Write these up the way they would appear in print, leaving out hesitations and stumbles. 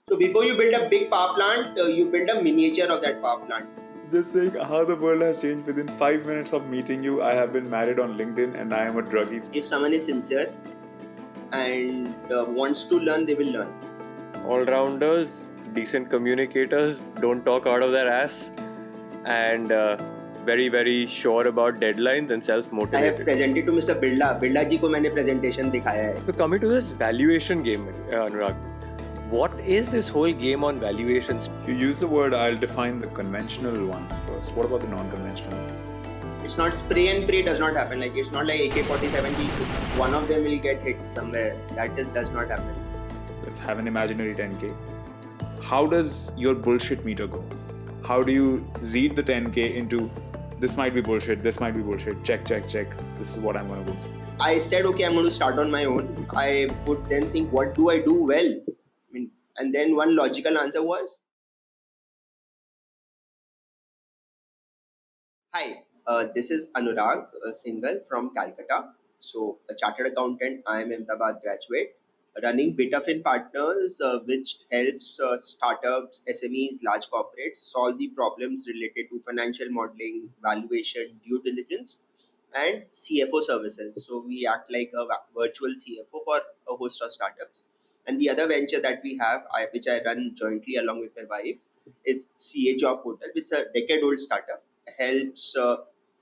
So before you build a big power plant, you build a miniature of that power plant. Just saying how the world has changed within 5 minutes of meeting you. I have been married on LinkedIn and I am a druggie. If someone is sincere and wants to learn, they will learn. All-rounders, decent communicators, don't talk out of their ass, and very, very sure about deadlines and I self-motivated. have presented to Mr. Birla. Birla ji को मैंने presentation दिखाया है. So coming to this valuation game, Anurag, what is this whole game on valuations? You use the word, I'll define the conventional ones first. What about the non-conventional ones? It's not spray and pray does not happen. Like it's not like AK-47. One of them will get hit somewhere. Does not happen. Let's have an imaginary 10K. How does your bullshit meter go? How do you read the 10K into this might be bullshit, this might be bullshit, check, this is what I'm going to go through? I said, okay, I'm going to start on my own. I would then think, what do I do well? And then one logical answer was, hi, this is Anurag, a single from Calcutta. So a chartered accountant, IIM Ahmedabad graduate, running BetaFin Partners, which helps startups, SMEs, large corporates solve the problems related to financial modeling, valuation, due diligence, and CFO services. So we act like a virtual CFO for a host of startups. And the other venture that we have, which I run jointly along with my wife, is CA Job Portal, which is a decade-old startup. Helps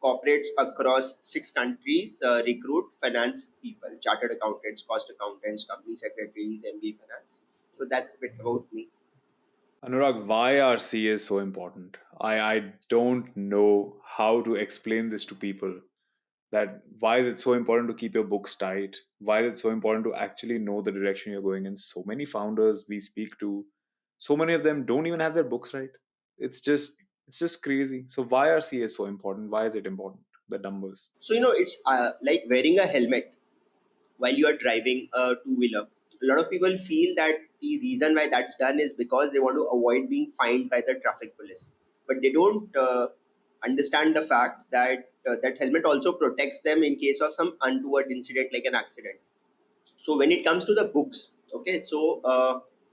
corporates across 6 countries recruit finance people, chartered accountants, cost accountants, company secretaries, MBA finance. So that's a bit about me. Anurag, why are CAs so important? I don't know how to explain this to people. That why is it so important to keep your books tight? Why is it so important to actually know the direction you're going in? So many founders we speak to, so many of them don't even have their books right. It's just crazy. So why are CAs so important? Why is it important? The numbers. So it's like wearing a helmet while you are driving a two-wheeler. A lot of people feel that the reason why that's done is because they want to avoid being fined by the traffic police, but they don't understand the fact that that helmet also protects them in case of some untoward incident like an accident. So when it comes to the books, okay, so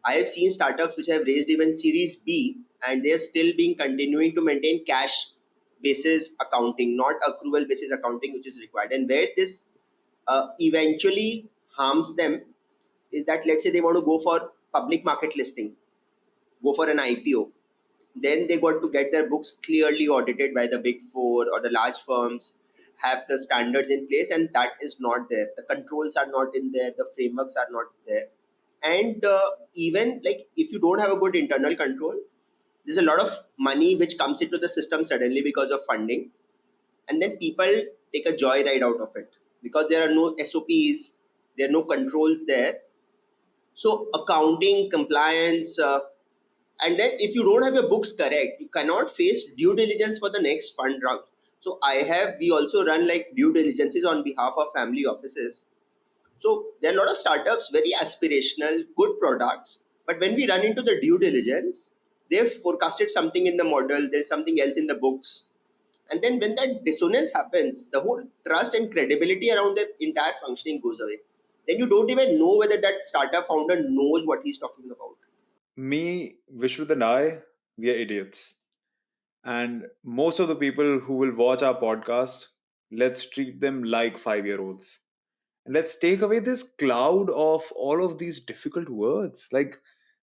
I have seen startups which have raised even Series B, and they are still being continuing to maintain cash basis accounting, not accrual basis accounting, which is required. And where this eventually harms them is that, let's say they want to go for public market listing, go for an IPO, then they got to get their books clearly audited by the big four or the large firms, have the standards in place, and that is not there. The controls are not in there, the frameworks are not there. And even like if you don't have a good internal control, there's a lot of money which comes into the system suddenly because of funding, and then people take a joyride out of it because there are no SOPs, there are no controls there. So accounting, compliance, and then if you don't have your books correct, you cannot face due diligence for the next fund round. So we also run like due diligences on behalf of family offices. So there are a lot of startups, very aspirational, good products, but when we run into the due diligence, they've forecasted something in the model, there's something else in the books, and then when that dissonance happens, the whole trust and credibility around the entire functioning goes away. Then you don't even know whether that startup founder knows what he's talking about. Me, Vishwat and I, we are idiots. And most of the people who will watch our podcast, let's treat them like 5-year-olds. And let's take away this cloud of all of these difficult words. Like,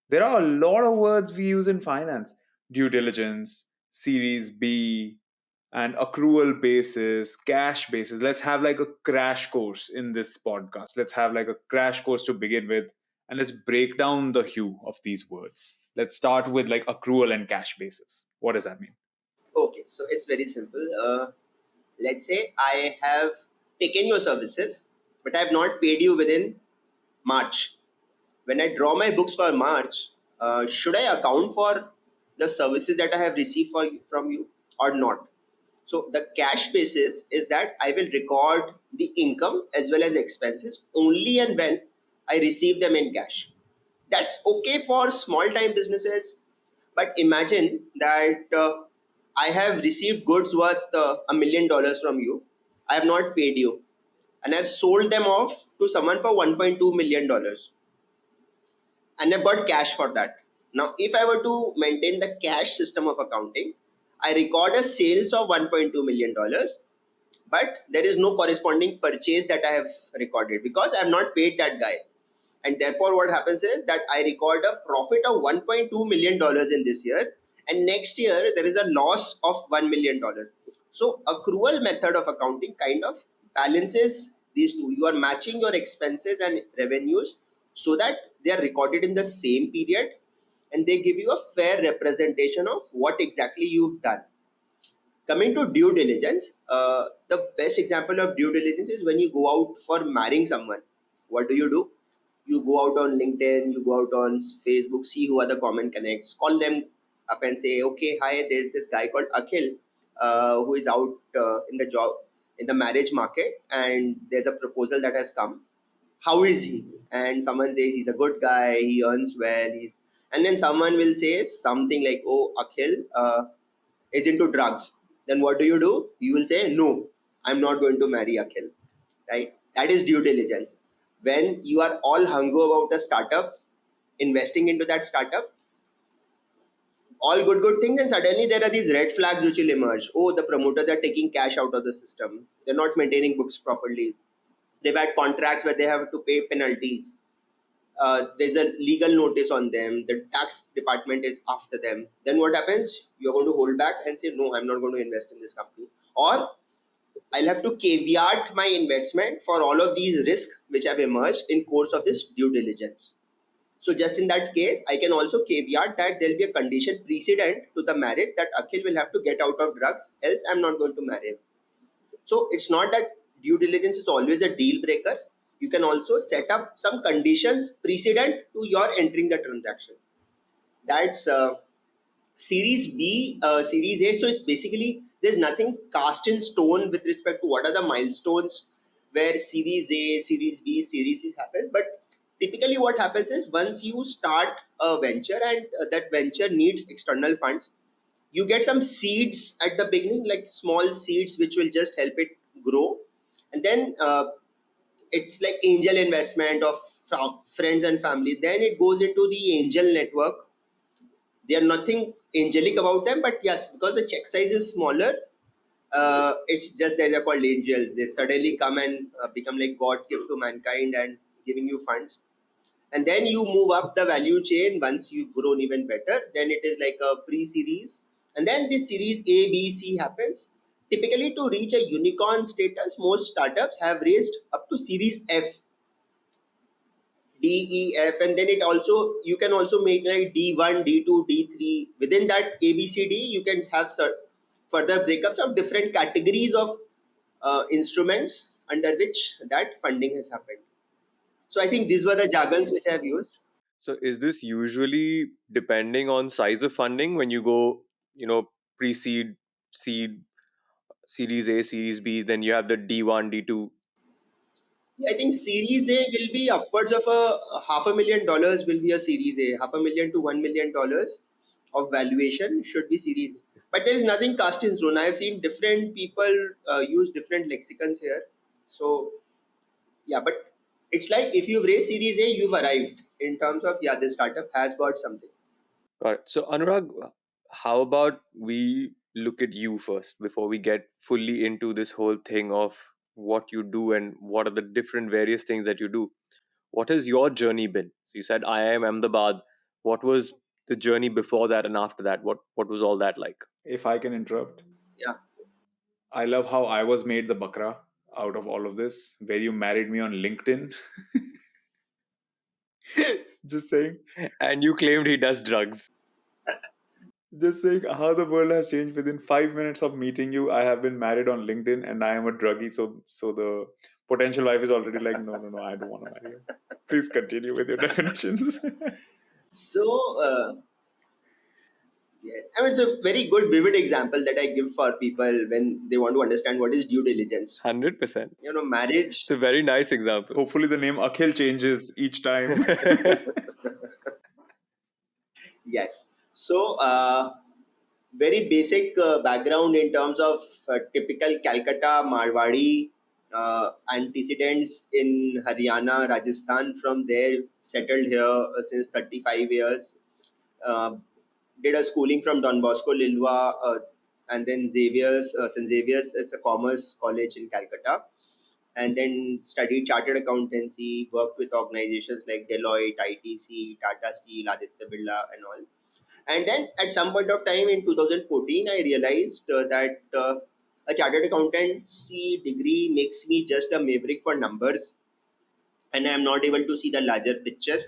there are a lot of words we use in finance: due diligence, Series B, and accrual basis, cash basis. Let's have like a crash course in this podcast. Let's have like a crash course to begin with, and let's break down the hue of these words. Let's start with like accrual and cash basis. What does that mean? Okay, so it's very simple. Let's say I have taken your services, but I have not paid you within March. When I draw my books for March, should I account for the services that I have received from you or not? So the cash basis is that I will record the income as well as expenses only and when I receive them in cash. That's okay for small time businesses, but imagine that I have received goods worth $1 million from you. I have not paid you, and I've sold them off to someone for $1.2 million, and I've got cash for that. Now, if I were to maintain the cash system of accounting, I record a sales of $1.2 million, but there is no corresponding purchase that I have recorded because I have not paid that guy. And therefore, what happens is that I record a profit of $1.2 million in this year, and next year there is a loss of $1 million. So, accrual method of accounting kind of balances these two. You are matching your expenses and revenues so that they are recorded in the same period and they give you a fair representation of what exactly you've done. Coming to due diligence, the best example of due diligence is when you go out for marrying someone. What do? You go out on LinkedIn, you go out on Facebook, see who are the common connects, call them up and say, okay, hi, there's this guy called Akhil who is out in the job, in the marriage market, and there's a proposal that has come. How is he? And someone says he's a good guy, he earns well, and then someone will say something like, oh, Akhil is into drugs. Then what do? You will say, no, I'm not going to marry Akhil, right? That is due diligence. When you are all hungry about a startup, investing into that startup, all good things, and suddenly there are these red flags which will emerge. Oh, the promoters are taking cash out of the system. They're not maintaining books properly. They've had contracts where they have to pay penalties. There's a legal notice on them. The tax department is after them. Then what happens? You're going to hold back and say, no, I'm not going to invest in this company. Or I'll have to caveat my investment for all of these risks which have emerged in course of this due diligence. So just in that case, I can also caveat that there'll be a condition precedent to the marriage that Akhil will have to get out of drugs, else I'm not going to marry him. So it's not that due diligence is always a deal breaker. You can also set up some conditions precedent to your entering the transaction. That's Series B, Series A. So it's basically there's nothing cast in stone with respect to what are the milestones where Series A, Series B, Series C happens. But typically, what happens is once you start a venture and that venture needs external funds, you get some seeds at the beginning, like small seeds which will just help it grow, and then it's like angel investment of friends and family. Then it goes into the angel network. They are nothing angelic about them, but yes, because the check size is smaller, it's just that they're called angels. They suddenly come and become like God's gift to mankind and giving you funds. And then you move up the value chain once you've grown even better. Then it is like a pre-series, and then this series A, B, C happens. Typically, to reach a unicorn status, most startups have raised up to series F, D, E, F, and then it also you can also make like D1, D2, D3. Within that A, B, C, D, you can have further breakups of different categories of instruments under which that funding has happened. So I think these were the jargons which I have used. So is this usually depending on size of funding when you go, pre-seed, seed, series A, series B, then you have the D1, D2. Yeah, I think Series A will be upwards of a $500,000 will be a Series A. $500,000 to $1 million of valuation should be Series A. But there is nothing cast in stone. I have seen different people use different lexicons here. So yeah, but it's like if you've raised Series A, you've arrived in terms of yeah, this startup has got something. Got it. So Anurag, how about we look at you first before we get fully into this whole thing of what you do and what are the different various things that you do? What has your journey been? So you said IIM Ahmedabad. What was the journey before that and after that? What was all that like? If I can interrupt, Yeah. I love how I was made the bakra out of all of this, where you married me on LinkedIn. Just saying, And you claimed he does drugs. just saying how the world has changed within 5 minutes of meeting you. I have been married on LinkedIn, and I am a druggie. So the potential wife is already like, no, I don't want to marry you. Please continue with your definitions. So yes, I mean it's a very good vivid example that I give for people when they want to understand what is due diligence. 100%. Marriage. It's a very nice example. Hopefully, the name Akhil changes each time. Yes. So, very basic background in terms of typical Calcutta Marwadi antecedents in Haryana, Rajasthan. From there, settled here since 35 years. Uh, did a schooling from Don Bosco, Lilwa, and then St. Xavier's. It's a commerce college in Calcutta, and then studied chartered accountancy, worked with organizations like Deloitte, ITC, Tata Steel, Aditya Birla, and all. And then at some point of time in 2014, I realized that a chartered accountancy degree makes me just a maverick for numbers, and I'm not able to see the larger picture,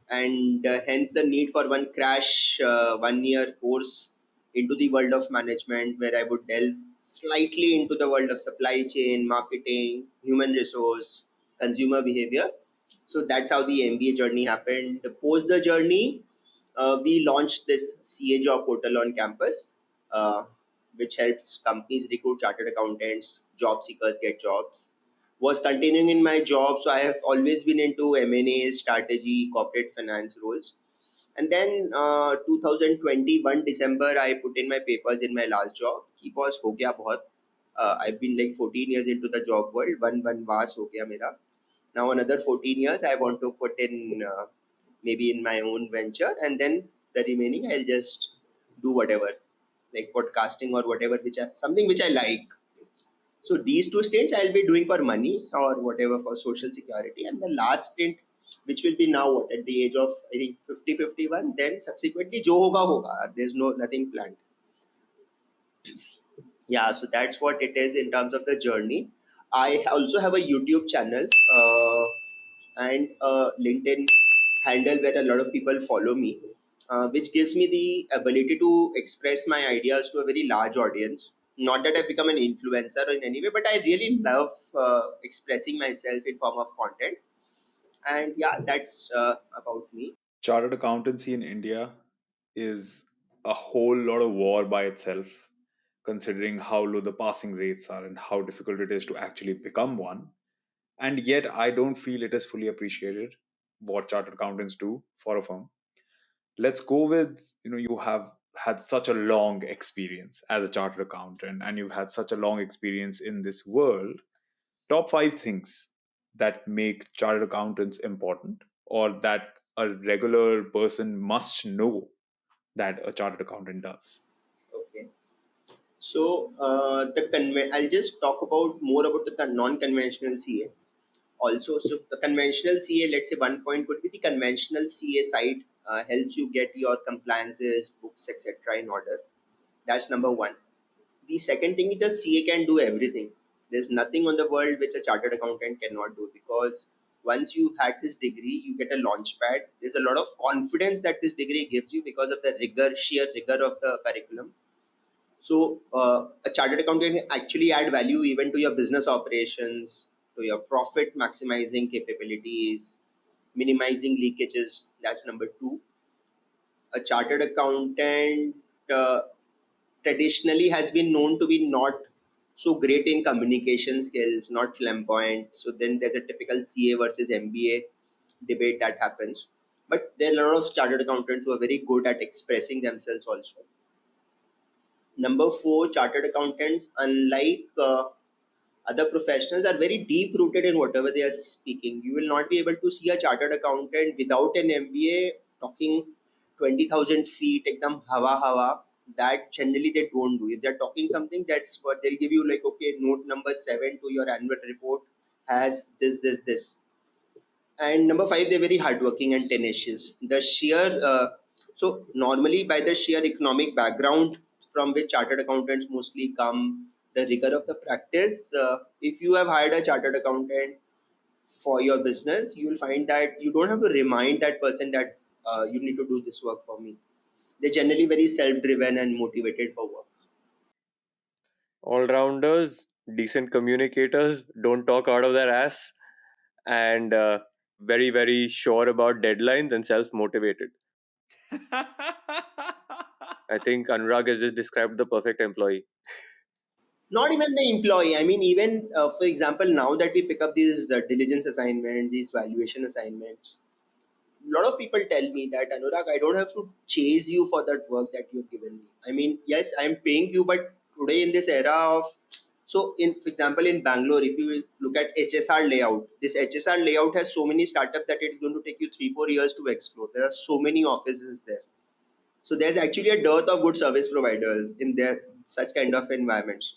and hence the need for one crash 1 year course into the world of management, where I would delve slightly into the world of supply chain, marketing, human resource, consumer behavior. So that's how the MBA journey happened. Post the journey, we launched this CA job portal on campus, uh, which helps companies recruit chartered accountants, job seekers get jobs. Was continuing in my job, so I have always been into M&A, strategy, corporate finance roles. And then 2021 December, I put in my papers in my last job. Ki boss ho gaya bahut. I've been like 14 years into the job world. One vas ho gaya mera. Now another 14 years I want to put in, maybe in my own venture, and then the remaining I'll just do whatever, like podcasting or whatever, something which I like. So these two stints I'll be doing for money or whatever for social security, and the last stint, which will be now what, at the age of I think 50, 51, then subsequently jo hoga hoga. There's nothing planned. Yeah, so that's what it is in terms of the journey. I also have a YouTube channel, and a LinkedIn handle where a lot of people follow me, which gives me the ability to express my ideas to a very large audience. Not that I've become an influencer in any way, but I really love expressing myself in form of content. And yeah, that's about me. Chartered accountancy in India is a whole lot of war by itself, considering how low the passing rates are and how difficult it is to actually become one. And yet, I don't feel it is fully appreciated what chartered accountants do for a firm. Let's go with, you have had such a long experience as a chartered accountant and you've had such a long experience in this world. Top five things that make chartered accountants important or that a regular person must know that a chartered accountant does. Okay. So I'll just talk about more about the non-conventional CA. Also, so the conventional CA, let's say one point could be the conventional CA side helps you get your compliances, books, etc. in order. That's number one. The second thing is a CA can do everything. There's nothing on the world which a chartered accountant cannot do, because once you've had this degree, you get a launch pad. There's a lot of confidence that this degree gives you because of the sheer rigor of the curriculum. So a chartered accountant can actually add value even to your business operations, to your profit maximizing capabilities, minimizing leakages. That's number two. A chartered accountant uh, traditionally has been known to be not so great in communication skills, not flamboyant. So then there's a typical CA versus MBA debate that happens. But there are a lot of chartered accountants who are very good at expressing themselves also. Number four, chartered accountants, unlike other professionals, are very deep rooted in whatever they are speaking. You will not be able to see a chartered accountant without an MBA talking 20,000 feet, ekdam hawa hawa. That generally they don't do. If they're talking something, that's what they'll give you, like, okay, note number 7 to your annual report has this. And number five, they're very hardworking and tenacious. The sheer so normally by the sheer economic background from which chartered accountants mostly come, the rigor of the practice. If you have hired a chartered accountant for your business, you will find that you don't have to remind that person that you need to do this work for me. They're generally very self-driven and motivated for work. All rounders, decent communicators, don't talk out of their ass, and very, very sure about deadlines and self motivated. I think Anurag has just described the perfect employee. Not even the employee. I mean, even for example, now that we pick up these diligence assignments, these valuation assignments, a lot of people tell me that, Anurag, I don't have to chase you for that work that you've given me. I mean, yes, I'm paying you, but today in this era of, so in, for example, in Bangalore, if you look at HSR layout, this HSR layout has so many startups that it's going to take you 3, 4 years to explore. There are so many offices there. So there's actually a dearth of good service providers in their such kind of environments.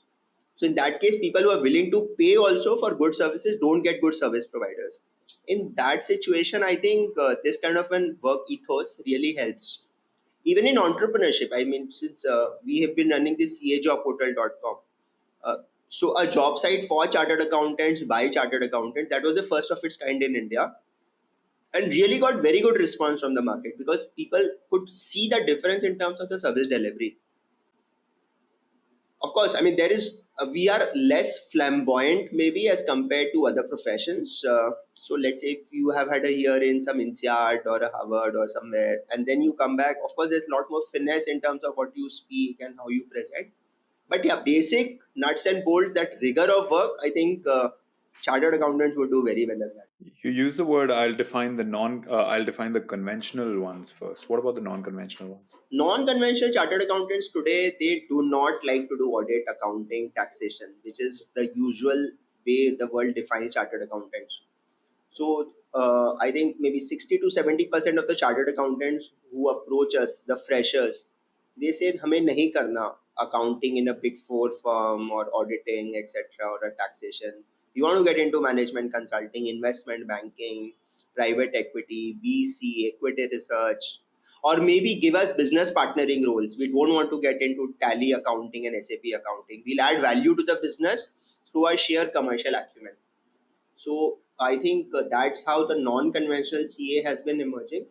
So in that case, people who are willing to pay also for good services don't get good service providers. In that situation, I think this kind of an work ethos really helps. Even in entrepreneurship, I mean, since we have been running this cajobportal.com, uh, so a job site for chartered accountants by chartered accountants, that was the first of its kind in India, and really got very good response from the market because people could see the difference in terms of the service delivery. Of course, I mean, there is we are less flamboyant maybe as compared to other professions. So let's say if you have had a year in some INSEAD or a Harvard or somewhere, and then you come back, of course there's a lot more finesse in terms of what you speak and how you present. But yeah, basic nuts and bolts, that rigor of work, I think chartered accountants would do very well at that. You use the word. I'll define the conventional ones first. What about the non-conventional ones? Non-conventional chartered accountants today, they do not like to do audit, accounting, taxation, which is the usual way the world defines chartered accountants. So I think maybe 60 to 70% of the chartered accountants who approach us, the freshers, they said हमें नहीं करना accounting in a big four firm or auditing, etc., or a taxation. We want to get into management consulting, investment banking, private equity, VC, equity research, or maybe give us business partnering roles. We don't want to get into tally accounting and SAP accounting. We'll add value to the business through our sheer commercial acumen. So I think that's how the non-conventional CA has been emerging,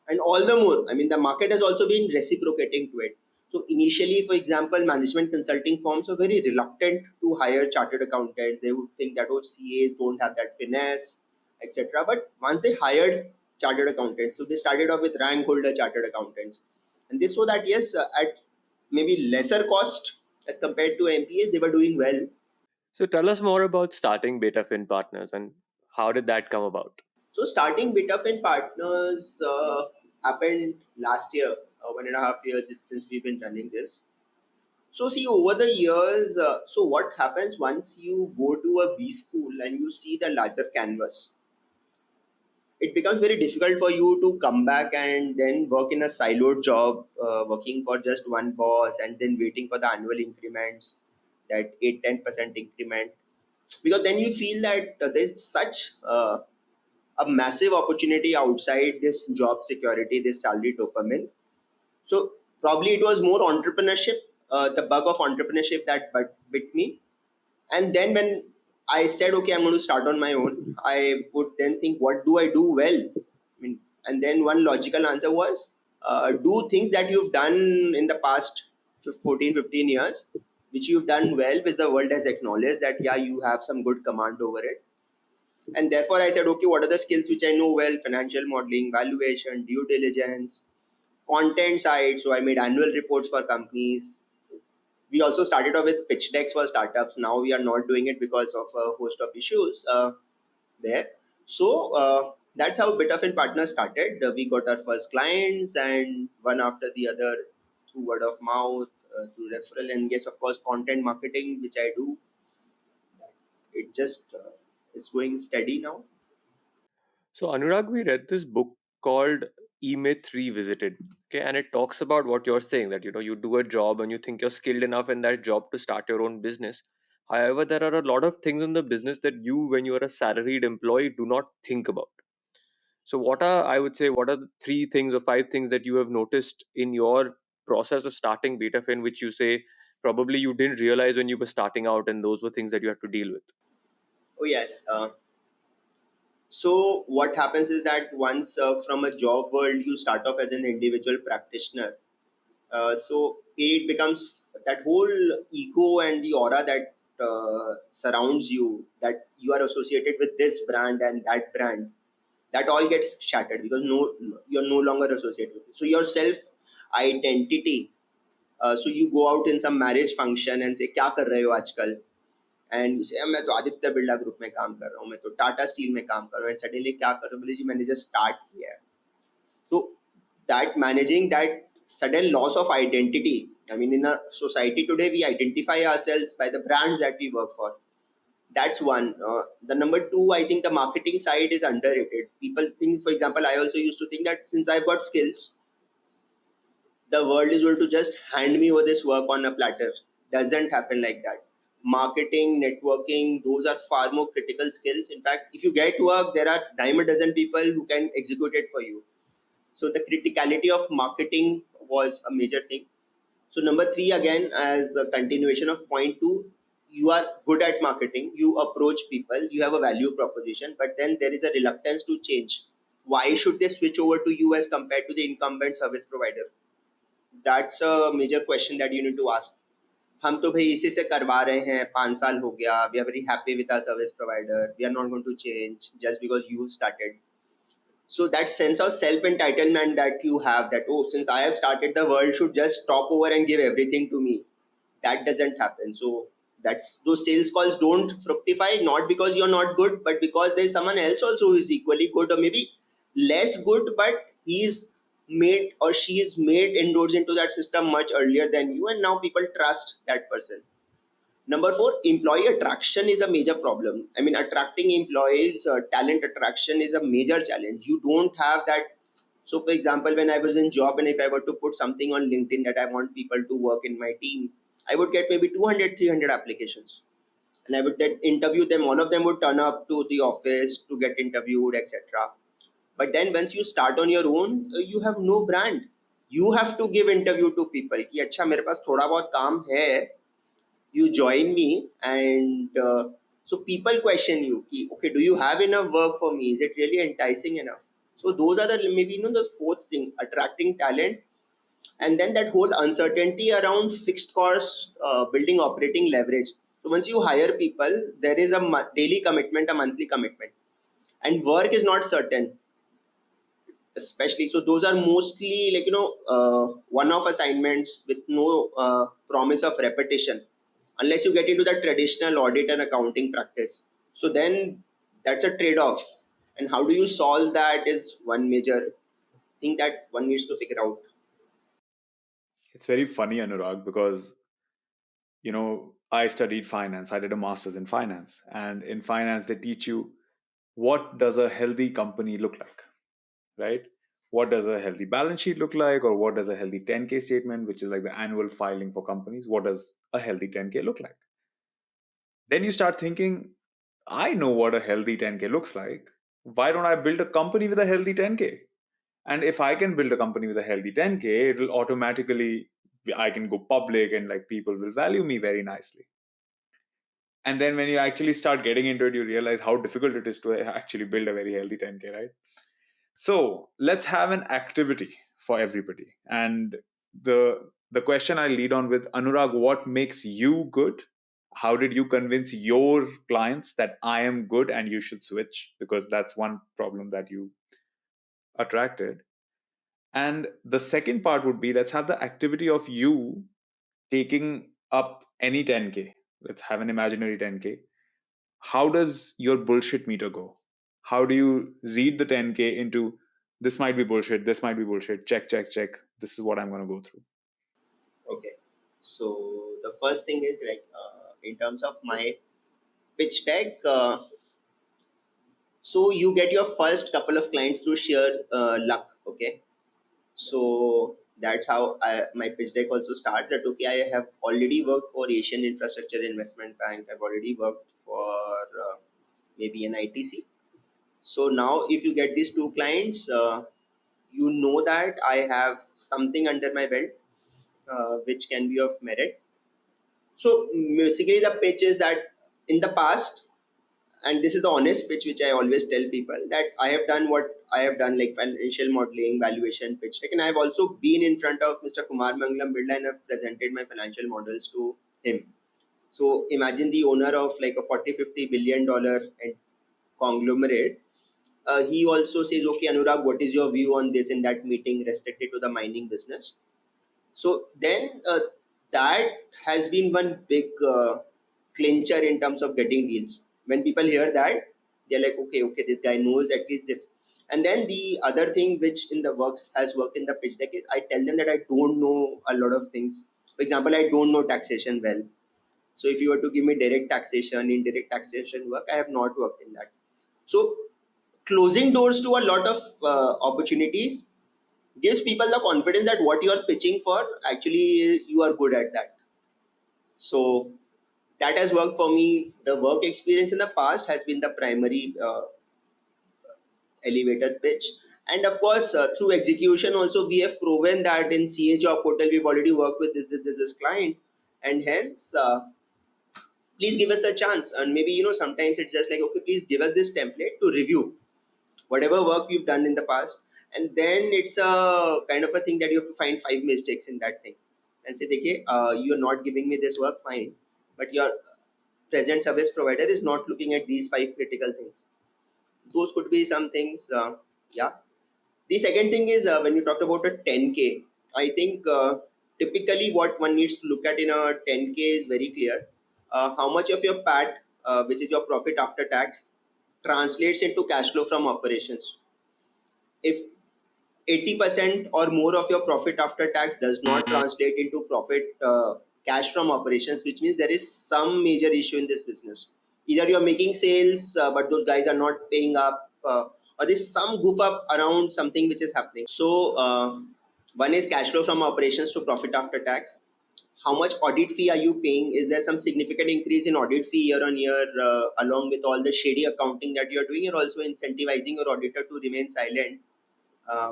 and all the more, I mean, the market has also been reciprocating to it. So initially, for example, management consulting firms were very reluctant to hire chartered accountants. They would think that CAs don't have that finesse, etc. But once they hired chartered accountants, so they started off with rank holder chartered accountants, and they saw that yes, at maybe lesser cost as compared to MPAs, they were doing well. So tell us more about starting BetaFin Partners and how did that come about? So starting BetaFin Partners happened last year, 1.5 years since we've been running this. So see, over the years, so what happens once you go to a B school and you see the larger canvas, it becomes very difficult for you to come back and then work in a siloed job, working for just one boss and then waiting for the annual increments, that 8-10% increment. Because then you feel that there's such a massive opportunity outside this job security, this salary dopamine. So probably it was more entrepreneurship, the bug of entrepreneurship that bit me. And then when I said, okay, I'm going to start on my own, I would then think, what do I do well? I mean, and then one logical answer was, do things that you've done in the past 14, 15 years, which you've done well, which the world has acknowledged that, yeah, you have some good command over it. And therefore, I said, okay, what are the skills which I know well? Financial modeling, valuation, due diligence, content side. So I made annual reports for companies. We also started off with pitch decks for startups. Now we are not doing it because of a host of issues there. So that's how BetaFin Partners started. We got our first clients, and one after the other, through word of mouth, through referral, and yes, of course, content marketing, which I do. It just is going steady now. So Anurag, we read this book called E-Myth Revisited. Okay, and it talks about what you're saying, that you do a job and you think you're skilled enough in that job to start your own business. However, there are a lot of things in the business that you, when you're a salaried employee, do not think about. So what are the three things or five things that you have noticed in your process of starting BetaFin, which you say probably you didn't realize when you were starting out, and those were things that you had to deal with? Oh yes. So what happens is that once from a job world you start off as an individual practitioner, so it becomes that whole ego and the aura that surrounds you, that you are associated with this brand and that brand, that all gets shattered because you're no longer associated with it. So your self identity. So you go out in some marriage function and say क्या कर रहे हो आजकल, and you से मैं तो Aditya Birla group में काम कर रहा हूँ, मैं तो टाटा स्टील में काम कर रहा हूँ, एंड सडनली क्या कर रहे हो, बोले जी मैंने जस्ट स्टार्ट किया है. So that managing that sudden loss of identity, I mean, in a society today we identify ourselves by the brands that we work for. That's one. The number two, I think the marketing side is underrated. People think, for example, I also used to think that since I've got skills, the world is going to just hand me over this work on a platter. Doesn't happen like that. Marketing, networking, those are far more critical skills. In fact, if you get work, there are dime a dozen people who can execute it for you. So the criticality of marketing was a major thing. So number three, again, as a continuation of point two, you are good at marketing, you approach people, you have a value proposition, but then there is a reluctance to change. Why should they switch over to you as compared to the incumbent service provider? That's a major question that you need to ask. हम तो भाई इसी से करवा रहे हैं, 5 साल हो गया, we are very happy with our service provider, we are not going to change just because you started. So that sense of self entitlement that you have, that oh, since I have started, the world should just stop over and give everything to me, that doesn't happen. So that's, those sales calls don't fructify, not because you're not good, but because there's someone else also who is equally good or maybe less good, but he's made or she's made inroads into that system much earlier than you, and now people trust that person. Number four, employee attraction is a major problem. I mean, attracting employees, talent attraction is a major challenge. You don't have that. So, for example, when I was in job and if I were to put something on LinkedIn that I want people to work in my team, I would get maybe 200, 300 applications. And I would then interview them. All of them would turn up to the office to get interviewed, etc. But then once you start on your own, you have no brand. You have to give interview to people कि अच्छा मेरे पास थोड़ा बहुत काम है, you join me, and so people question you ki, okay, do you have enough work for me, is it really enticing enough? So those are the, maybe the fourth thing, attracting talent. And then that whole uncertainty around fixed cost, building operating leverage. So once you hire people, there is a daily commitment, a monthly commitment, and work is not certain, especially. So those are mostly like one-off assignments with no promise of repetition, unless you get into the traditional audit and accounting practice. So then that's a trade-off, and how do you solve that is one major thing that one needs to figure out. It's very funny, Anurag, because I studied finance. I did a master's in finance, and in finance they teach you what does a healthy company look like, right? What does a healthy balance sheet look like, or what does a healthy 10K statement, which is like the annual filing for companies, what does a healthy 10K look like? Then you start thinking, I know what a healthy 10K looks like. Why don't I build a company with a healthy 10K? And if I can build a company with a healthy 10K, it'll automatically, I can go public and like people will value me very nicely. And then when you actually start getting into it, you realize how difficult it is to actually build a very healthy 10K, right? So let's have an activity for everybody. And the question I lead on with, Anurag, what makes you good? How did you convince your clients that I am good and you should switch? Because that's one problem that you attracted. And the second part would be, let's have the activity of you taking up any 10K. Let's have an imaginary 10K. How does your bullshit meter go? How do you read the 10K into, this might be bullshit, this might be bullshit, check, check, check. This is what I'm going to go through. Okay, so the first thing is like in terms of my pitch deck, so you get your first couple of clients through sheer luck. Okay, so that's how my pitch deck also starts, that okay, I have already worked for Asian Infrastructure Investment Bank, I've already worked for maybe an ITC. So now if you get these two clients, you know that I have something under my belt which can be of merit. So basically the pitch is that in the past, and this is the honest pitch which I always tell people, that I have done what I have done, like financial modeling, valuation, pitch deck, and I have also been in front of Mr. Kumar Mangalam Birla and have presented my financial models to him. So imagine the owner of like a 40-50 billion dollar and conglomerate. He also says, okay, Anurag, what is your view on this in that meeting restricted to the mining business? So then that has been one big clincher in terms of getting deals. When people hear that, they're like, okay, this guy knows at least this. And then the other thing which in the works has worked in the pitch deck is I tell them that I don't know a lot of things. For example, I don't know taxation well. So if you were to give me direct taxation, indirect taxation work, I have not worked in that. So closing doors to a lot of opportunities, gives people the confidence that what you are pitching for, actually you are good at that. So that has worked for me. The work experience in the past has been the primary elevator pitch. And of course, through execution also, we have proven that in CA job portal, we've already worked with this client, and hence, please give us a chance. And maybe, sometimes it's just like, okay, please give us this template to review whatever work we've done in the past. And then it's a kind of a thing that you have to find 5 mistakes in that thing and say, okay, you're not giving me this work, fine. But your present service provider is not looking at these 5 critical things. Those could be some things. Yeah. The second thing is, when you talked about a 10K, I think typically what one needs to look at in a 10K is very clear. How much of your PAT, which is your profit after tax, translates into cash flow from operations. If 80% or more of your profit after tax does not translate into profit, cash from operations, which means there is some major issue in this business. Either you're making sales, but those guys are not paying up, or there's some goof up around something which is happening. So one is cash flow from operations to profit after tax. How much audit fee are you paying? Is there some significant increase in audit fee year on year, along with all the shady accounting that you're doing? You're also incentivizing your auditor to remain silent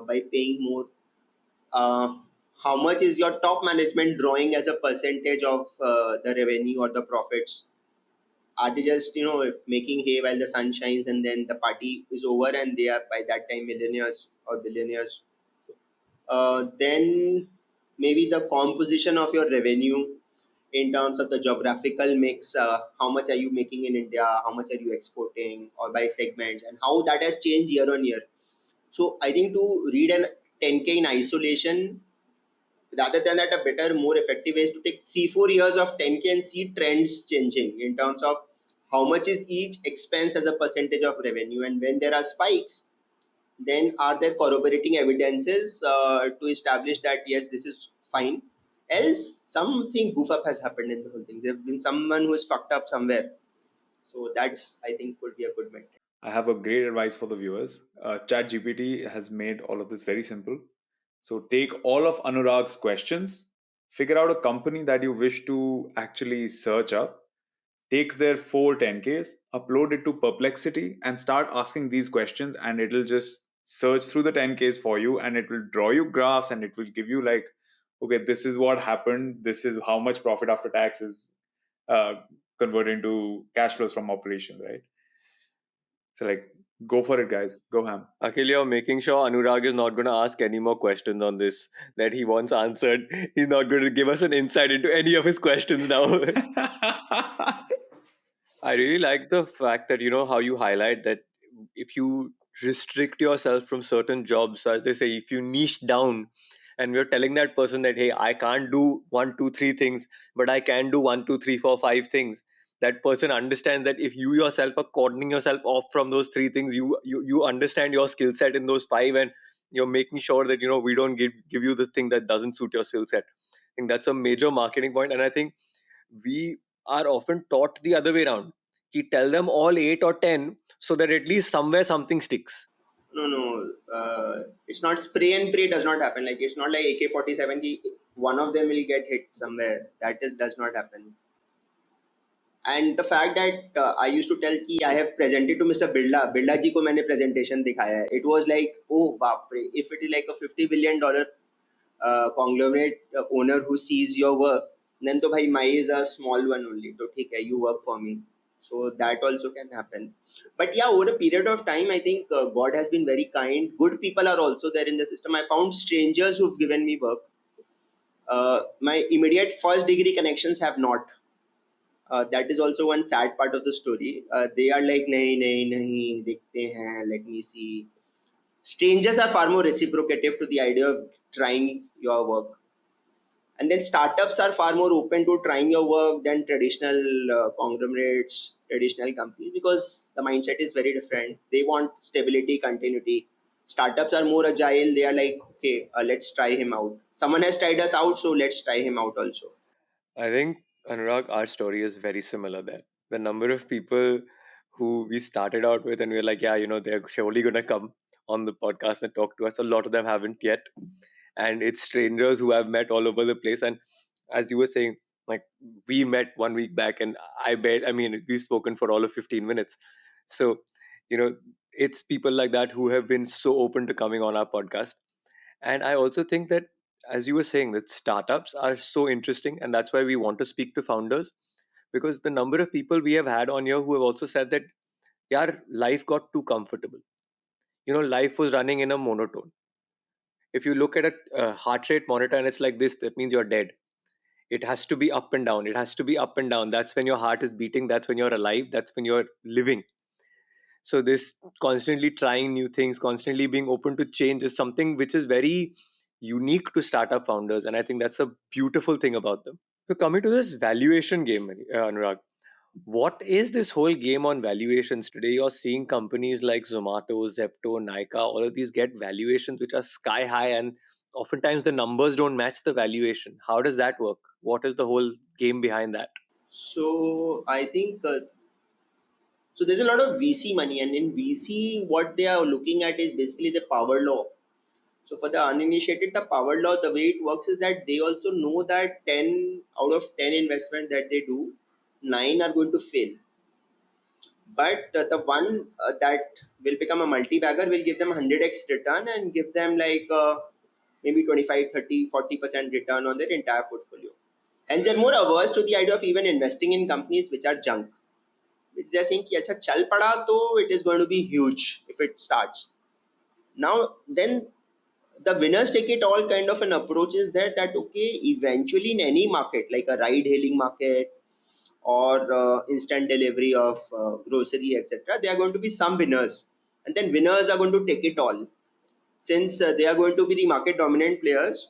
by paying more. uh, how much is your top management drawing as a percentage of the revenue or the profits? Are they just making hay while the sun shines, and then the party is over and they are by that time millionaires or billionaires? Then maybe the composition of your revenue in terms of the geographical mix. How much are you making in India, how much are you exporting, or by segments, and how that has changed year on year. So I think to read an 10K in isolation, rather than that, a better, more effective way is to take 3-4 years of 10K and see trends changing in terms of how much is each expense as a percentage of revenue, and when there are spikes, then are there corroborating evidences to establish that yes, this is fine, else something goof up has happened in the whole thing. There's been someone who is fucked up somewhere. So that's, I think, could be a good metric. I have a great advice for the viewers. ChatGPT has made all of this very simple. So take all of Anurag's questions, figure out a company that you wish to actually search up, take their 4 10Ks, upload it to Perplexity, and start asking these questions, and it'll just search through the 10Ks for you, and it will draw you graphs, and it will give you like, okay, this is what happened. This is how much profit after tax is uh, converted into cash flows from operation, right? So like, go for it, guys. Go ham. Akhil, you're making sure Anurag is not going to ask any more questions on this that he wants answered. He's not going to give us an insight into any of his questions now. I really like the fact that, how you highlight that if you restrict yourself from certain jobs, so as they say, if you niche down and you're telling that person that, hey, I can't do one, two, three things, but I can do one, two, three, four, five things. That person understands that if you yourself are cordoning yourself off from those three things, you understand your skill set in those five, and you're making sure that we don't give you the thing that doesn't suit your skill set. I think that's a major marketing point, and I think we are often taught the other way around. He tell them all 8 or 10 so that at least somewhere something sticks. No, no, it's not spray and pray. Does not happen. Like, it's not like AK-47. One of them will get hit somewhere. Does not happen. And the fact that I used to tell कि I have presented to Mr. Birla जी को मैंने presentation दिखाया है. It was like, oh बाप रे, if it is like a $50 billion conglomerate owner who sees your work, then तो भाई my is a small one only. तो ठीक है, you work for me. So that also can happen. But yeah, over a period of time, I think God has been very kind. Good people are also there in the system. I found strangers who've given me work. My immediate first degree connections have not. That is also one sad part of the story. They are like, nahi, nahi, nahi, dikhte hain, let me see. Strangers are far more reciprocative to the idea of trying your work. And then startups are far more open to trying your work than traditional conglomerates, traditional companies, because the mindset is very different. They want stability, continuity. Startups are more agile. They are like, okay, let's try him out. Someone has tried us out, so let's try him out also. I think, Anurag, our story is very similar there. The number of people who we started out with and we are like, yeah, they're surely going to come on the podcast and talk to us. A lot of them haven't yet, and it's strangers who I've met all over the place. And as you were saying, like, we met 1 week back, and I mean, we've spoken for all of 15 minutes. So, it's people like that who have been so open to coming on our podcast. And I also think that, as you were saying, that startups are so interesting, and that's why we want to speak to founders, because the number of people we have had on here who have also said that, yeah, life got too comfortable. Life was running in a monotone. If you look at a heart rate monitor and it's like this, that means you're dead. It has to be up and down. It has to be up and down. That's when your heart is beating. That's when you're alive. That's when you're living. So this constantly trying new things, constantly being open to change is something which is very unique to startup founders. And I think that's a beautiful thing about them. So coming to this valuation game, Anurag, what is this whole game on valuations today? You're seeing companies like Zomato, Zepto, Nykaa, all of these get valuations which are sky high, and oftentimes the numbers don't match the valuation. How does that work? What is the whole game behind that? So I think so. There's a lot of VC money, and in VC, what they are looking at is basically the power law. So for the uninitiated, the power law, the way it works is that they also know that 10 out of 10 investment that they do, 9 are going to fail. But the one that will become a multi-bagger will give them 100x return and give them like maybe 25, 30, 40% return on their entire portfolio. And they're more averse to the idea of even investing in companies which are junk, which they're saying ki acha chal pada to it is going to be huge if it starts. Now then the winners take it all kind of an approach is that okay, eventually in any market like a ride hailing market or instant delivery of grocery, etc., there are going to be some winners, and then winners are going to take it all since they are going to be the market dominant players.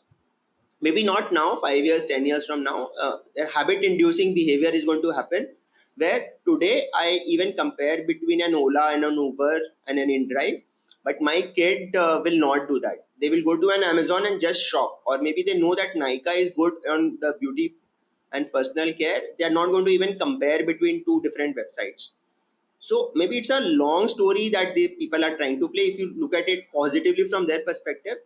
Maybe not now, 5 years, 10 years from now, their habit inducing behavior is going to happen, where today I even compare between an Ola and an Uber and an InDrive, but my kid will not do that. They will go to an Amazon and just shop, or maybe they know that Nykaa is good on the beauty and personal care. They are not going to even compare between two different websites. So maybe it's a long story that the people are trying to play. If you look at it positively from their perspective,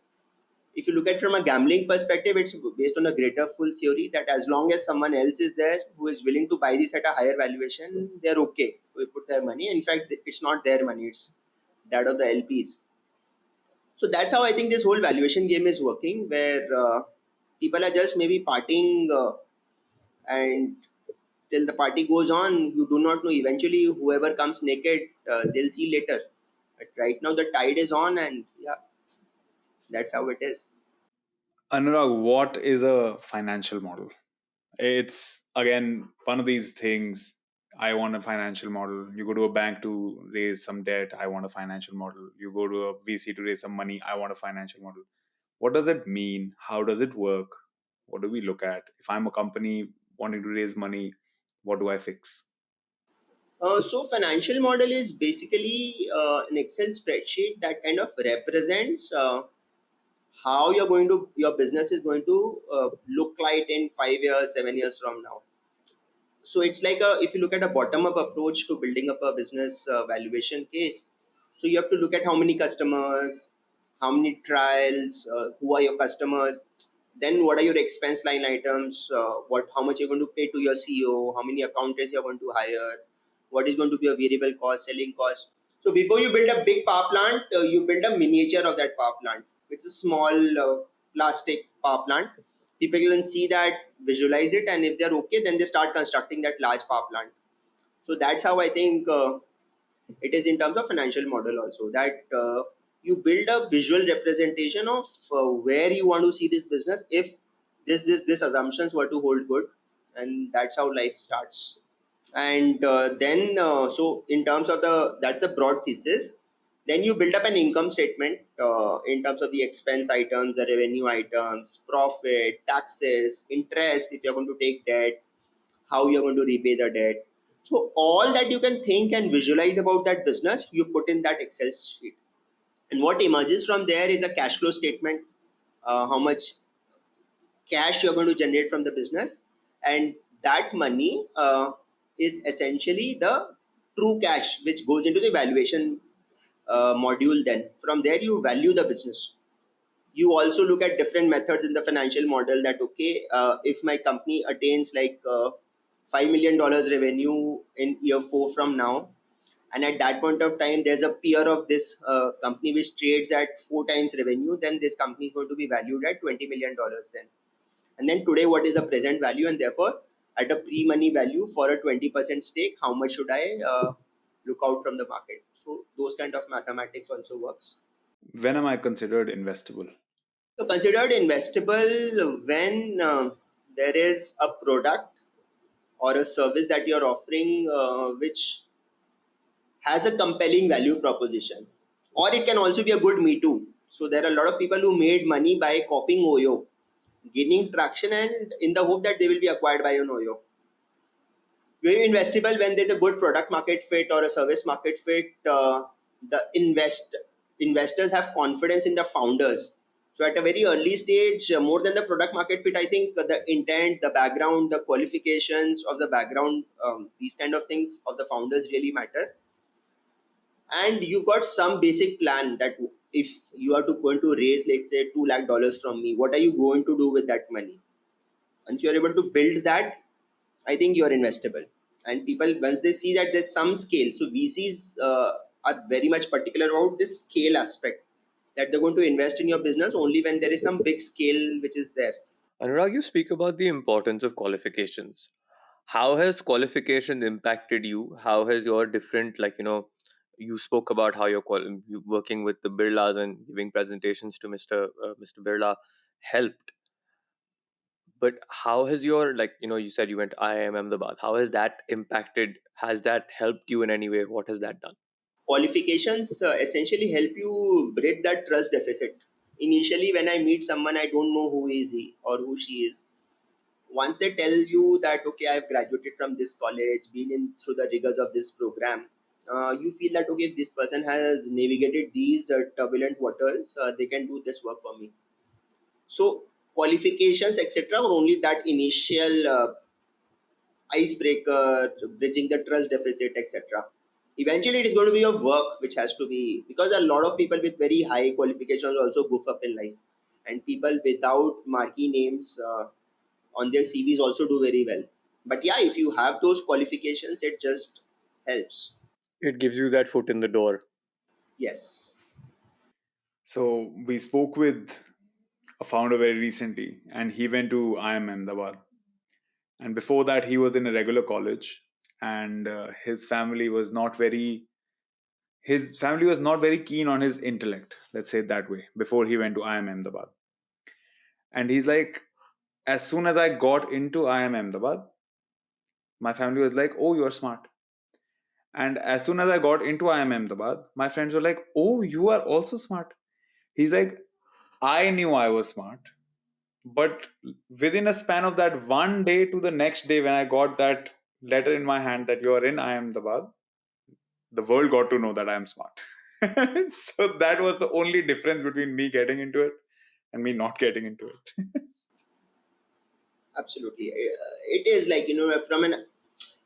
if you look at it from a gambling perspective, it's based on a greater full theory that as long as someone else is there who is willing to buy this at a higher valuation, they're okay to put their money. In fact, it's not their money, it's that of the LPs. So that's how I think this whole valuation game is working, where people are just maybe partying and till the party goes on, you do not know. Eventually, whoever comes naked, they'll see later. But right now, the tide is on, and yeah, that's how it is. Anurag, what is a financial model? It's again one of these things. I want a financial model. You go to a bank to raise some debt. I want a financial model. You go to a VC to raise some money. I want a financial model. What does it mean? How does it work? What do we look at? If I'm a company wanting to raise money, what do I fix? So financial model is basically an Excel spreadsheet that kind of represents how your business is going to look like in 5 years, 7 years from now. So it's like if you look at a bottom up approach to building up a business valuation case. So you have to look at how many customers, how many trials, who are your customers, then what are your expense line items, what how much you're going to pay to your CEO, how many accountants you're going to hire, what is going to be a variable cost, selling cost. So before you build a big power plant, you build a miniature of that power plant, which is a small plastic power plant. People can see that, visualize it, and if they're okay, then they start constructing that large power plant. So that's how I think it is in terms of financial model also, that you build a visual representation of where you want to see this business if this assumptions were to hold good, and that's how life starts. And then so in terms of the that's the broad thesis. Then you build up an income statement in terms of the expense items, the revenue items, profit, taxes, interest if you're going to take debt, how you're going to repay the debt. So all that you can think and visualize about that business, you put in that Excel sheet. And what emerges from there is a cash flow statement, how much cash you're going to generate from the business, and that money is essentially the true cash which goes into the valuation module. Then from there you value the business. You also look at different methods in the financial model, that okay, if my company attains like $5 million revenue in year 4 from now, and at that point of time there's a peer of this company which trades at 4 times revenue, then this company is going to be valued at $20 million then. And then today what is the present value, and therefore at a pre-money value for a 20% stake, how much should I look out from the market. So those kind of mathematics also works. When am I considered investable? So considered investable when there is a product or a service that you're offering which has a compelling value proposition, or it can also be a good me too. So there are a lot of people who made money by copying Oyo, gaining traction, and in the hope that they will be acquired by an Oyo. Very investable when there's a good product market fit or a service market fit. The investors have confidence in the founders. So at a very early stage, more than the product market fit, I think the intent, the background, the qualifications of the background, these kind of things of the founders really matter. And you've got some basic plan that if you are going to raise, let's say, $2 lakh from me, what are you going to do with that money? Once you're able to build that, I think you're investable. And people, once they see that there's some scale, so VCs are very much particular about this scale aspect, that they're going to invest in your business only when there is some big scale which is there. Anurag, you speak about the importance of qualifications. How has qualification impacted you? How has your different, you spoke about how you working with the Birlas and giving presentations to Mr. Birla helped. But how has your, you said you went to IIM Ahmedabad. How has that impacted? Has that helped you in any way? What has that done? Qualifications essentially help you bridge that trust deficit. Initially, when I meet someone, I don't know who is he or who she is. Once they tell you that okay, I've graduated from this college, been in through the rigors of this program, you feel that okay, if this person has navigated these turbulent waters, they can do this work for me. So qualifications etc are only that initial icebreaker, bridging the trust deficit etc. Eventually it is going to be a work which has to be, because a lot of people with very high qualifications also goof up in life, and people without marquee names on their CVs also do very well. But yeah, if you have those qualifications, it just helps. It gives you that foot in the door. Yes. So we spoke with a founder very recently, and he went to IIM Ahmedabad. And before that, he was in a regular college, and his family was not very keen on his intellect. Let's say it that way. Before he went to IIM Ahmedabad, and he's like, as soon as I got into IIM Ahmedabad, my family was like, "Oh, you are smart." And as soon as I got into IIM Ahmedabad, my friends were like, "Oh, you are also smart." He's like, I knew I was smart, but within a span of that one day to the next day, when I got that letter in my hand that you are in Ahmedabad, the world got to know that I am smart. So that was the only difference between me getting into it and me not getting into it. Absolutely. It is like, from an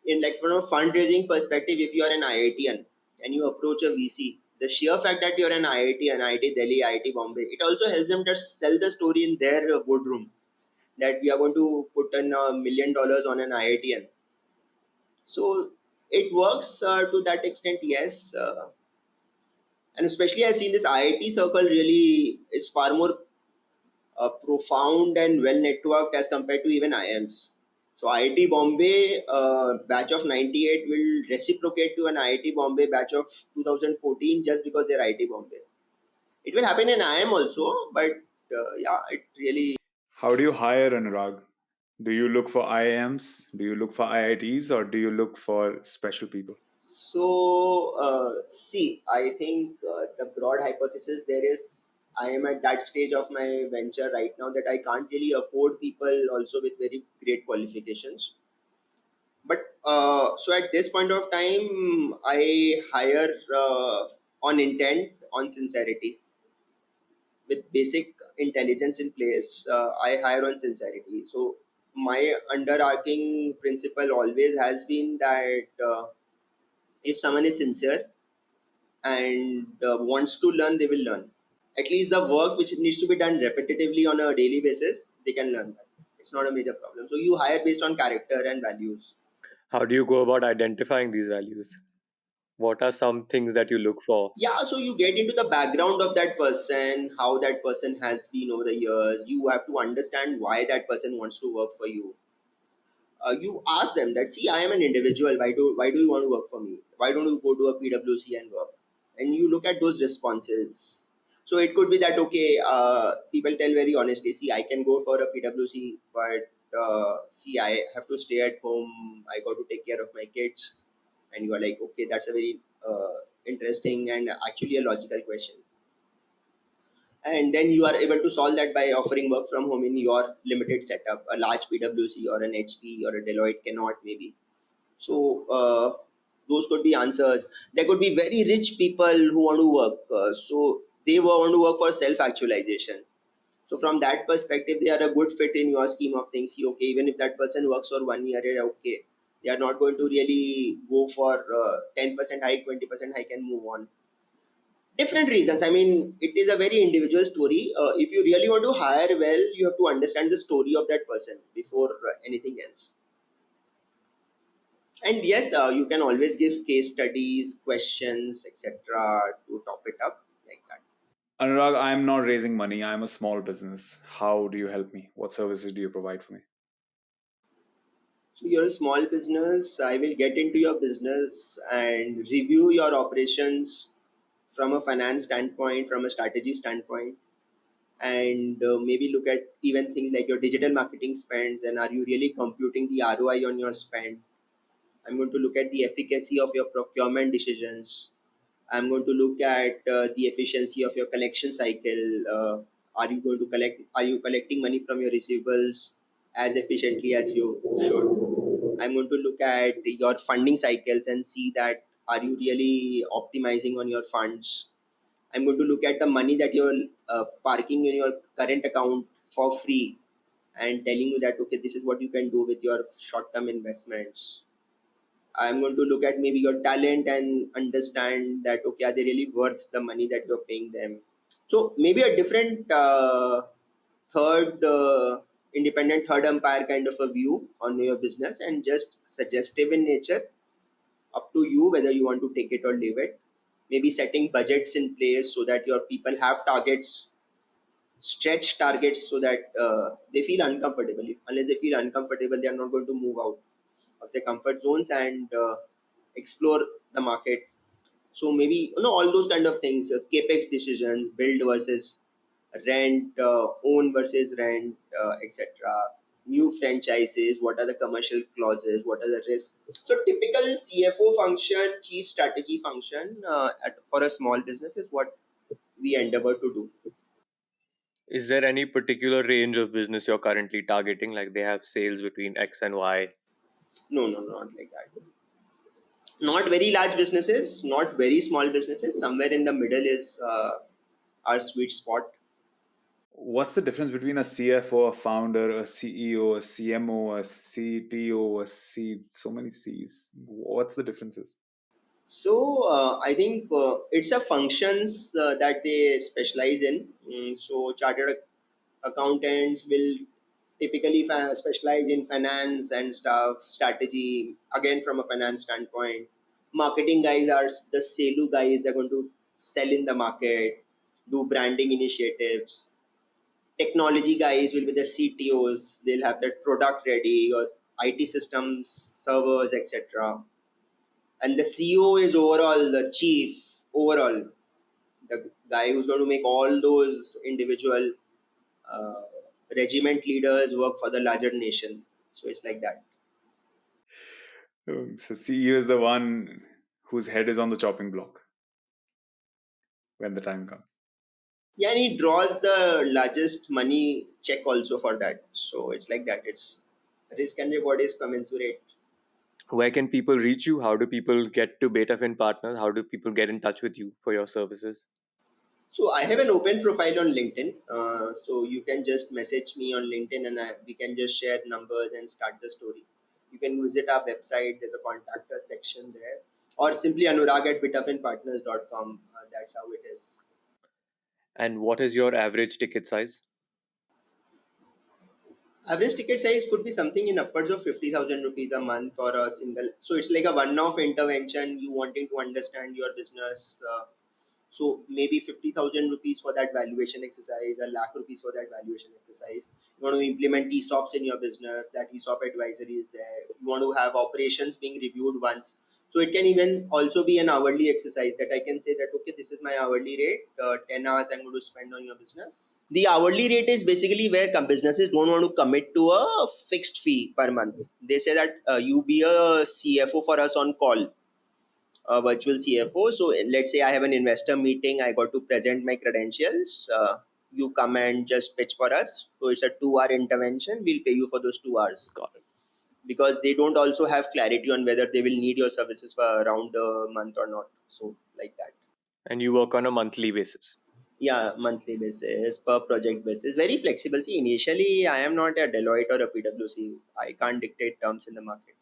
in like from a fundraising perspective, if you are an IITian and you approach a VC, the sheer fact that you're an IIT, an IIT Delhi, IIT Bombay, it also helps them to sell the story in their boardroom, that we are going to put in $1 million on an IITian. So it works to that extent, yes. And especially I've seen this IIT circle really is far more profound and well networked as compared to even IIMs. So IIT Bombay batch of 98 will reciprocate to an IIT Bombay batch of 2014 just because they're IIT Bombay. It will happen in IIM also, but yeah, it really. How do you hire Anurag? Do you look for IIMs? Do you look for IITs? Or do you look for special people? So, see, I think the broad hypothesis there is I am at that stage of my venture right now that I can't really afford people also with very great qualifications. But so at this point of time, I hire on intent, on sincerity, with basic intelligence in place. I hire on sincerity. So my underarching principle always has been that if someone is sincere and wants to learn, they will learn. At least the work which needs to be done repetitively on a daily basis, they can learn that. It's not a major problem. So you hire based on character and values. How do you go about identifying these values? What are some things that you look for? Yeah, so you get into the background of that person, how that person has been over the years. You have to understand why that person wants to work for you. You ask them that, see, I am an individual. Why do you want to work for me? Why don't you go to a PwC and work? And you look at those responses. So it could be that, okay, people tell very honestly, see, I can go for a PwC, but see, I have to stay at home. I got to take care of my kids. And you are like, okay, that's a very interesting and actually a logical question. And then you are able to solve that by offering work from home in your limited setup. A large PwC or an HP or a Deloitte cannot, maybe. So those could be answers. There could be very rich people who want to work, so they want to work for self actualization. So from that perspective, they are a good fit in your scheme of things. Okay, even if that person works for 1 year, okay, they are not going to really go for 10% hike, 20% hike and move on. Different reasons. I mean, it is a very individual story. If you really want to hire well, you have to understand the story of that person before anything else. And yes, you can always give case studies, questions, etc. to top it up like that. Anurag, I'm not raising money. I'm a small business. How do you help me? What services do you provide for me? So you're a small business. I will get into your business and review your operations from a finance standpoint, from a strategy standpoint, and maybe look at even things like your digital marketing spends and are you really computing the ROI on your spend. I'm going to look at the efficacy of your procurement decisions. I'm going to look at the efficiency of your collection cycle. Are you going to collect? Are you collecting money from your receivables as efficiently as you should? I'm going to look at your funding cycles and see that are you really optimizing on your funds. I'm going to look at the money that you're parking in your current account for free and telling you that, okay, this is what you can do with your short-term investments. I'm going to look at maybe your talent and understand that, okay, are they really worth the money that you're paying them? So maybe a different third independent third umpire kind of a view on your business, and just suggestive in nature. Up to you whether you want to take it or leave it. Maybe setting budgets in place so that your people have targets, stretch targets, so that they feel uncomfortable. Unless they feel uncomfortable, they are not going to move out of their comfort zones and explore the market. So maybe all those kind of things, capex decisions, build versus rent, own versus rent, etc. New franchises, what are the commercial clauses, what are the risks? So typical CFO function, chief strategy function for a small business is what we endeavor to do. Is there any particular range of business you're currently targeting? Like they have sales between X and Y. No, no, not like that. Not very large businesses, not very small businesses. Somewhere in the middle is our sweet spot. What's the difference between a CFO, a founder, a CEO, a CMO, a CTO, so many C's? What's the differences? So I think it's a functions that they specialize in. So chartered accountants will typically specialize in finance and stuff, strategy, again from a finance standpoint. Marketing guys are the selu guys. They're going to sell in the market, do branding initiatives. Technology guys will be the CTOs. They'll have their product ready or IT systems, servers, etc. And the CEO is overall the chief, overall the guy who's going to make all those individual uh, regiment leaders work for the larger nation. So it's like that. So CEO is the one whose head is on the chopping block when the time comes. Yeah, and he draws the largest money check also for that. So it's like that. It's risk and reward is commensurate. Where can people reach you? How do people get to BetaFin Partners? How do people get in touch with you for your services? So I have an open profile on LinkedIn. So you can just message me on LinkedIn, and we can just share numbers and start the story. You can visit our website. There's a contact us section there. or simply Anurag at betafinpartners.com. That's how it is. And what is your average ticket size? Average ticket size could be something in upwards of 50,000 rupees a month or a single. So it's like a one-off intervention. You wanting to understand your business. So maybe 50,000 rupees for that valuation exercise, a lakh rupees for that valuation exercise. You want to implement ESOPs in your business. That ESOP advisory is there. You want to have operations being reviewed once. So it can even also be an hourly exercise that I can say that, okay, this is my hourly rate, 10 hours I'm going to spend on your business. The hourly rate is basically where businesses don't want to commit to a fixed fee per month. They say that you be a CFO for us on call, a virtual CFO. So let's say I have an investor meeting, I got to present my credentials. You come and just pitch for us. So it's a 2 hour intervention. We'll pay you for those 2 hours, Got it. because they don't also have clarity on whether they will need your services for around the month or not. So like that. And you work on a monthly basis. Yeah, monthly basis, per project basis, very flexible. See, initially I am not a Deloitte or a PwC. I can't dictate terms in the market.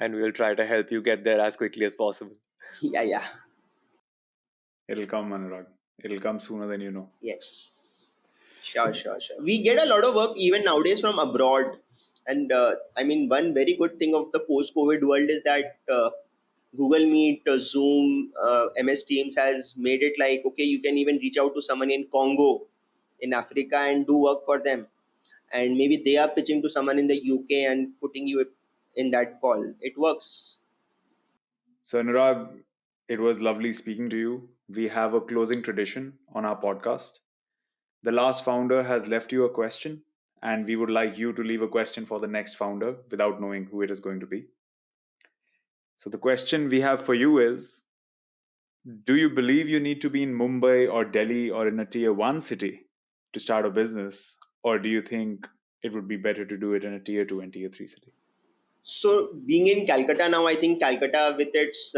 And we'll try to help you get there as quickly as possible. Yeah, yeah. It'll come, Anurag. It'll come sooner than you know. Yes. Sure. We get a lot of work even nowadays from abroad. And I mean, one very good thing of the post COVID world is that Google Meet, Zoom, MS Teams has made it like, okay, you can even reach out to someone in Congo, in Africa, and do work for them. And maybe they are pitching to someone in the UK and putting you in that call. It works. So, Anurag, it was lovely speaking to you. We have a closing tradition on our podcast. The last founder has left you a question, and we would like you to leave a question for the next founder without knowing who it is going to be. So, the question we have for you is: do you believe you need to be in Mumbai or Delhi or in a tier 1 city to start a business? Or do you think it would be better to do it in a tier 2 and tier 3 city? So, being in Calcutta now, I think Calcutta, with its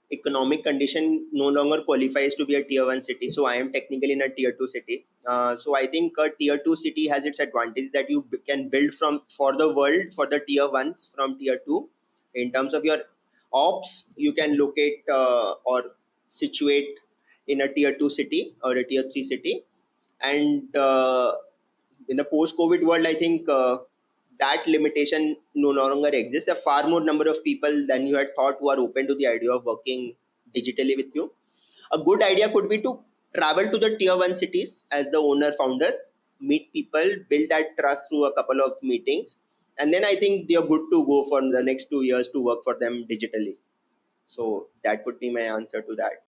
economic condition, no longer qualifies to be a tier 1 city. So, I am technically in a tier 2 city. So, I think a tier 2 city has its advantage that you can build from for the world, for the tier 1s from tier 2. In terms of your ops, you can locate or situate in a tier 2 city or a tier 3 city. And in the post-COVID world, I think that limitation no longer exists. There are far more number of people than you had thought who are open to the idea of working digitally with you. A good idea could be to travel to the tier 1 cities as the owner founder, meet people, build that trust through a couple of meetings, and then I think you're good to go for the next 2 years to work for them digitally. So that would be my answer to that.